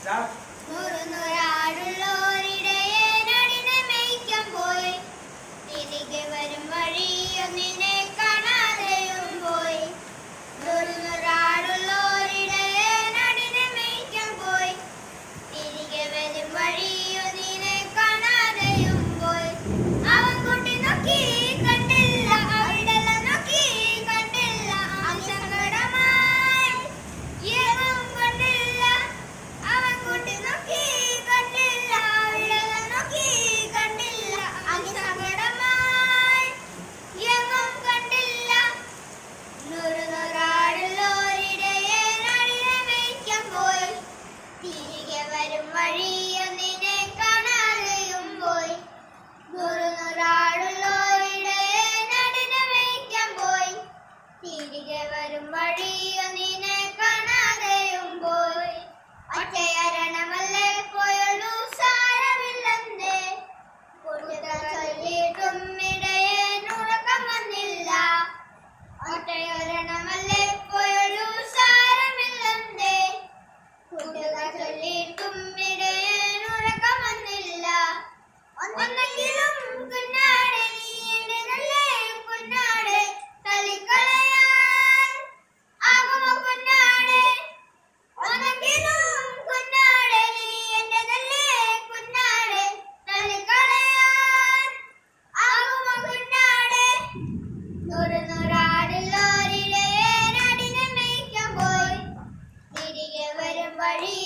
നൂറാടുള്ളോരിടയെ നടിനെ മേയ്ക്കാൻ പോയി, തിരികെ വരും വഴിയൊന്നിനെ കാണാതെയും പോയി. നൂറാടുള്ളോരിടയെ നടിനെ മേയ്ക്കാൻ പോയി, തിരികെ വരും വഴിയൊന്നിനെ കാണാതെയും പോയി. അവൻ കൂട്ടി നോക്കി കണ്ടില്ല, അവിടെല്ലാം നോക്കി കണ്ടില്ല, സങ്കടമായി ഏതും കണ്ടില്ല. അവൻ കൂട്ടി നോക്കി കണ്ടില്ല, അവിടെല്ലാം നോക്കി കണ്ടില്ല, സങ്കടമായി ഏതും കണ്ടില്ല. നൂറാടുള്ളോരിടയെ നടിനെ മേയ്ക്കാൻ പോയി, തിരികെ വരും വഴിയൊന്നിനെ കാണാതെയും പോയി. നൂറാടുള്ളോരിടയെ നടിനെ മേയ്ക്കാൻ പോയി, തിരികെ വരും വഴിയൊന്നിനെ കാണാതെയും പോയി. ഒറ്റയരണമല്ലേ പോയുള്ളൂ സാരമില്ലെന്നേ, കൂട്ടുകാർ ചൊല്ലിയിട്ടും ഇടയെ ഉറക്കം വന്നില്ല. ഒറ്റയൊരെണ്ണമല്ലേ പോയുള്ളൂ സാരമില്ലെന്നേ, കൂട്ടുകാർ ചൊല്ലിയിട്ടും ഇടയെ ഉറക്കം വന്നില്ല. ഒന്നെങ്കിലും കുഞ്ഞാടെ നീ എന്റെ നല്ല കുഞ്ഞാടെ, തള്ളിക്കളയാൻ ആകുമോ കുഞ്ഞാടെ? ഒന്നെങ്കിലും കുഞ്ഞാടെ നീ എന്റെ നല്ല കുഞ്ഞാടെ, തള്ളിക്കളയാൻ ആകുമോ കുഞ്ഞാടെ? നൂറാടുള്ളോരിടയെ നടിനെ മേയ്ക്കാൻ പോയി, തിരികെ വരും വഴി